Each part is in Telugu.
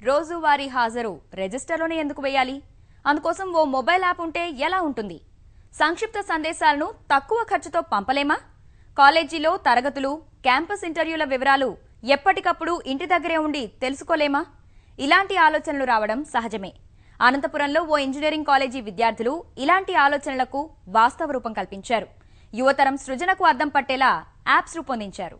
రోజువారీ హాజరు రిజిస్టర్లోనే ఎందుకు వేయాలి? అందుకోసం ఓ మొబైల్ యాప్ ఉంటే ఎలా ఉంటుంది? సంక్షిప్త సందేశాలను తక్కువ ఖర్చుతో పంపలేమా? కాలేజీలో తరగతులు, క్యాంపస్ ఇంటర్వ్యూల వివరాలు ఎప్పటికప్పుడు ఇంటి దగ్గరే ఉండి తెలుసుకోలేమా? ఇలాంటి ఆలోచనలు రావడం సహజమే. అనంతపురంలో ఓ ఇంజనీరింగ్ కాలేజీ విద్యార్థులు ఇలాంటి ఆలోచనలకు వాస్తవ రూపం కల్పించారు. యువతరం సృజనకు అద్దం పట్టేలా యాప్స్ రూపొందించారు.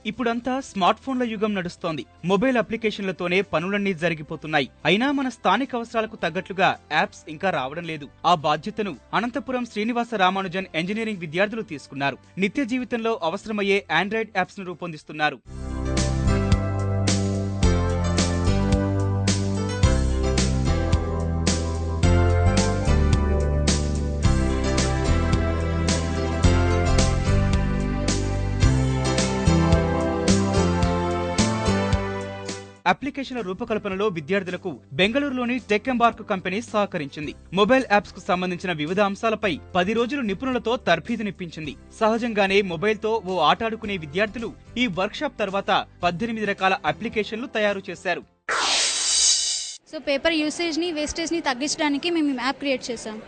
ఇప్పుడంతా స్మార్ట్ ఫోన్ల యుగం నడుస్తోంది. మొబైల్ అప్లికేషన్లతోనే పనులన్నీ జరిగిపోతున్నాయి. అయినా మన స్థానిక అవసరాలకు తగ్గట్లుగా యాప్స్ ఇంకా రావడం లేదు. ఆ బాధ్యతను అనంతపురం శ్రీనివాస రామానుజన్ ఇంజనీరింగ్ విద్యార్థులు తీసుకున్నారు. నిత్య జీవితంలో అవసరమయ్యే ఆండ్రాయిడ్ యాప్స్ ను రూపొందిస్తున్నారు. అప్లికేషన్ల రూపకల్పనలో విద్యార్థులకు బెంగళూరులోని టెక్ ఎంబార్క్ కంపెనీ సహకరించింది. మొబైల్ యాప్స్ కు సంబంధించిన వివిధ అంశాలపై 10 రోజులు నిపుణులతో తర్ఫీదునిప్పించింది. సహజంగానే మొబైల్ తో ఓ ఆట ఆడుకునే విద్యార్థులు ఈ వర్క్ షాప్ తర్వాత 18 రకాల అప్లికేషన్లు తయారు చేశారు. సో పేపర్ యూసేజ్ ని వేస్టేజ్ ని తగ్గించడానికి మేము యాప్ క్రియేట్ చేసాం.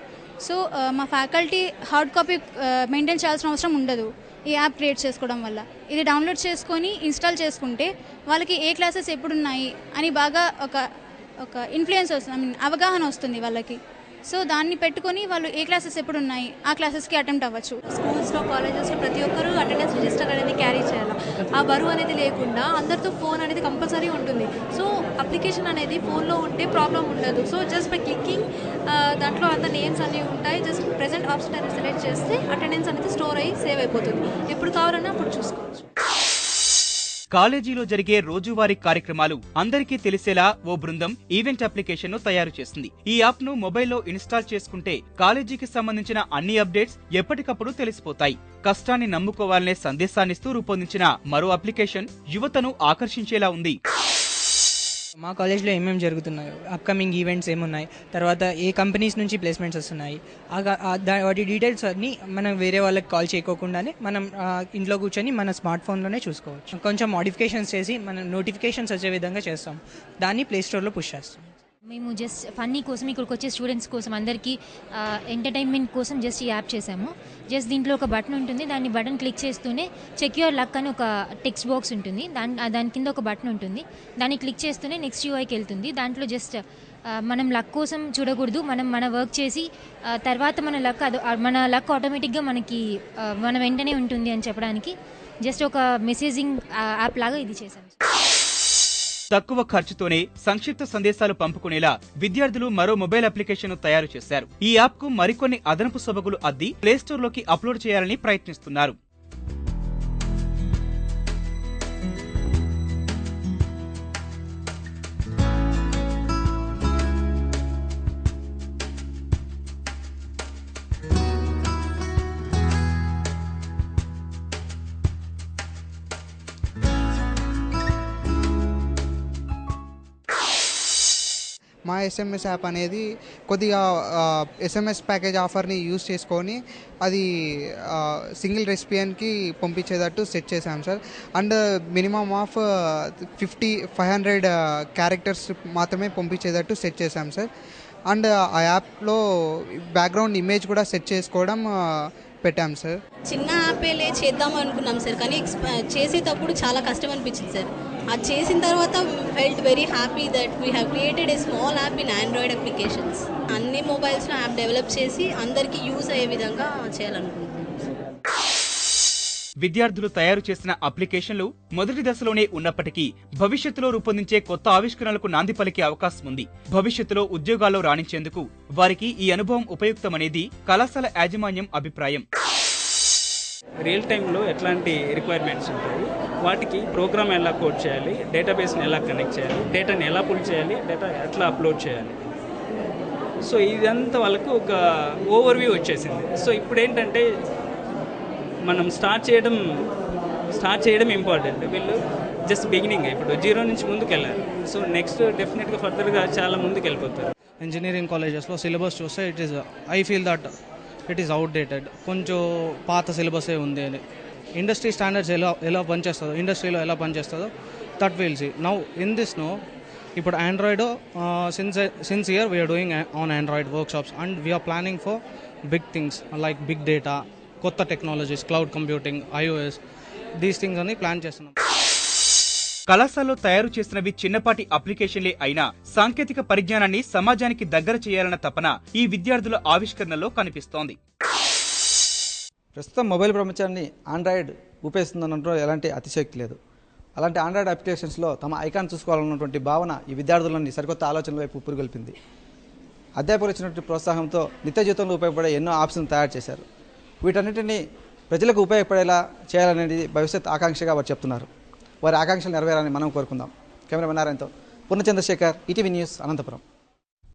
సో మా ఫ్యాకల్టీ హార్డ్ కాపీ మెయింటైన్ చేయాల్సిన అవసరం ఉండదు ఈ యాప్ క్రియేట్ చేసుకోవడం వల్ల. ఇది డౌన్లోడ్ చేసుకొని ఇన్స్టాల్ చేసుకుంటే వాళ్ళకి ఏ క్లాసెస్ ఎప్పుడున్నాయి అని బాగా ఒక ఇన్ఫ్లుయెన్స్ వస్తుంది, అవగాహన వస్తుంది వాళ్ళకి. సో దాన్ని పెట్టుకొని వాళ్ళు ఏ క్లాసెస్ ఎప్పుడు ఉన్నాయి ఆ క్లాసెస్కి అటెంప్ట్ అవ్వచ్చు. స్కూల్స్లో కాలేజెస్లో ప్రతి ఒక్కరూ అటెండెన్స్ రిజిస్టర్ అనేది క్యారీ చేయాలి. ఆ బరువు అనేది లేకుండా అందరితో ఫోన్ అనేది కంపల్సరీ ఉంటుంది. సో అప్లికేషన్ అనేది ఫోన్లో ఉంటే ప్రాబ్లం ఉండదు. సో జస్ట్ బై క్లిక్కింగ్ దాంట్లో అంత నేమ్స్ అన్నీ ఉంటాయి. జస్ట్ ప్రెజెంట్ ఆప్షన్ అనేది సెలెక్ట్ చేస్తే అటెండెన్స్ అనేది స్టోర్ అయ్యి సేవ్ అయిపోతుంది. ఎప్పుడు కావాలన్నా అప్పుడు చూసుకోవచ్చు. కాలేజీలో జరిగే రోజువారీ కార్యక్రమాలు అందరికీ తెలిసేలా ఓ బృందం ఈవెంట్ అప్లికేషన్ ను తయారు చేసింది. ఈ యాప్ ను మొబైల్లో ఇన్స్టాల్ చేసుకుంటే కాలేజీకి సంబంధించిన అన్ని అప్డేట్స్ ఎప్పటికప్పుడు తెలిసిపోతాయి. కష్టాన్ని నమ్ముకోవాలనే సందేశాన్నిస్తూ రూపొందించిన మరో అప్లికేషన్ యువతను ఆకర్షించేలా ఉంది. మా కాలేజ్లో ఏమేమి జరుగుతున్నాయో, అప్కమింగ్ ఈవెంట్స్ ఏమున్నాయి, తర్వాత ఏ కంపెనీస్ నుంచి ప్లేస్మెంట్స్ వస్తున్నాయి, వాటి డీటెయిల్స్ అన్నీ మనం వేరే వాళ్ళకి కాల్ చేయకోకుండానే మనం ఇంట్లో కూర్చొని మన స్మార్ట్ ఫోన్లోనే చూసుకోవచ్చు. కొంచెం మోడిఫికేషన్స్ చేసి మనం నోటిఫికేషన్స్ వచ్చే విధంగా చేస్తాం. దాన్ని ప్లేస్టోర్లో పుష్ చేస్తాం. మేము జస్ట్ ఫన్నీ కోసం ఇక్కడికి వచ్చే స్టూడెంట్స్ కోసం అందరికీ ఎంటర్టైన్మెంట్ కోసం జస్ట్ ఈ యాప్ చేసాము. జస్ట్ దీంట్లో ఒక బటన్ ఉంటుంది. దాన్ని బటన్ క్లిక్ చేస్తూనే చెక్ యువర్ లక్ అని ఒక టెక్స్ట్ బాక్స్ ఉంటుంది. దాని కింద ఒక బటన్ ఉంటుంది. దాన్ని క్లిక్ చేస్తూనే నెక్స్ట్ యూఐకి వెళ్తుంది. దాంట్లో జస్ట్ మనం లక్ కోసం చూడకూడదు, మనం మన వర్క్ చేసి తర్వాత మన లక్ ఆటోమేటిక్గా మన వెంటనే ఉంటుంది అని చెప్పడానికి జస్ట్ ఒక మెసేజింగ్ యాప్ లాగా ఇది చేసాము. తక్కువ ఖర్చుతోనే సంక్షిప్త సందేశాలు పంపుకునేలా విద్యార్థులు మరో మొబైల్ అప్లికేషన్ ను తయారు చేశారు. ఈ యాప్ కు మరికొన్ని అదనపు సొబగులు అద్ది ప్లేస్టోర్లోకి అప్లోడ్ చేయాలని ప్రయత్నిస్తున్నారు. మా ఎస్ఎంఎస్ యాప్ అనేది కొద్దిగా ఎస్ఎంఎస్ ప్యాకేజ్ ఆఫర్ని యూజ్ చేసుకొని అది సింగిల్ రెసిపియన్కి పంపించేటట్టు సెట్ చేశాం sir. And minimum of 500 characters మాత్రమే పంపించేటట్టు సెట్ చేశాం సార్. అండ్ ఆ యాప్లో బ్యాక్గ్రౌండ్ ఇమేజ్ కూడా సెట్ చేసుకోవడం పెట్టాం సార్. చిన్న యాపేలే చేద్దాం అనుకున్నాం సార్, కానీ చేసేటప్పుడు చాలా కష్టం అనిపించింది సార్. అది చేసిన తర్వాత felt very happy that we have created a small app in Android applications. అన్ని మొబైల్స్లో యాప్ డెవలప్ చేసి అందరికీ యూజ్ అయ్యే విధంగా చేయాలనుకుంటున్నాం. విద్యార్థులు తయారు చేసిన అప్లికేషన్లు మొదటి దశలోనే ఉన్నప్పటికీ భవిష్యత్తులో రూపొందించే కొత్త ఆవిష్కరణలకు నాంది పలికే అవకాశం ఉంది. భవిష్యత్తులో ఉద్యోగాల్లో రాణించేందుకు వారికి ఈ అనుభవం ఉపయుక్తమనేది కళాశాల యాజమాన్యం అభిప్రాయం. రియల్ టైంలో ఎట్లాంటి రిక్వైర్మెంట్స్ ఉంటాయి, వాటికి ప్రోగ్రామ్ ఎలా కోడ్ చేయాలి, డేటాబేస్ని ఎలా కనెక్ట్ చేయాలి, డేటాని ఎలా పుల్ చేయాలి, డేటా ఎట్లా అప్లోడ్ చేయాలి. సో ఇదంతా వాళ్ళకు ఒక ఓవర్వ్యూ వచ్చేసింది. సో ఇప్పుడు ఏంటంటే మనం స్టార్ట్ చేయడం ఇంపార్టెంట్. వీళ్ళు జస్ట్ బిగినింగ్, ఇప్పుడు 0 నుంచి ముందుకు వెళ్ళారు. సో నెక్స్ట్ డెఫినెట్గా ఫర్దర్గా చాలా ముందుకు వెళ్ళిపోతారు. ఇంజనీరింగ్ కాలేజెస్లో సిలబస్ చూస్తే I feel that it is outdated. కొంచెం పాత సిలబసే ఉంది అని. ఇండస్ట్రీ స్టాండర్డ్స్ ఎలా పనిచేస్తుందో, ఇండస్ట్రీలో ఎలా పనిచేస్తుందో that will see. Now in this ఇప్పుడు Android since year we are doing on Android workshops and we are planning for big things like big data, కొత్త technologies, cloud computing, iOS, these things అని ప్లాన్ చేస్తున్నాం. కళాశాలలో తయారు చేసినవి చిన్నపాటి అప్లికేషన్లే అయినా సాంకేతిక పరిజ్ఞానాన్ని సమాజానికి దగ్గర చేయాలన్న తపన ఈ విద్యార్థుల ఆవిష్కరణలో కనిపిస్తోంది. ప్రస్తుతం మొబైల్ ప్రపంచాన్ని ఆండ్రాయిడ్ ఊపేస్తుందనడంలో ఎలాంటి అతిశయోక్తి లేదు. అలాంటి ఆండ్రాయిడ్ అప్లికేషన్స్లో తమ ఐకాన్ చూసుకోవాలన్నటువంటి భావన ఈ విద్యార్థులని సరికొత్త ఆలోచనల వైపు పురుగొల్పింది. అధ్యాపకులు ఇచ్చినటువంటి ప్రోత్సాహంతో నిత్య జీవితంలో ఉపయోగపడే ఎన్నో ఆప్షన్ తయారు చేశారు. వీటన్నిటిని ప్రజలకు ఉపయోగపడేలా చేయాలనేది భవిష్యత్ ఆకాంక్షగా వారు చెప్తున్నారు. వారి ఆకాంక్షలు నెరవేరాలని మనం కోరుకుందాం. కెమెరామెన్ నారాయణతో పూర్ణచంద్రశేఖర్, ఈటీవీ న్యూస్, అనంతపురం.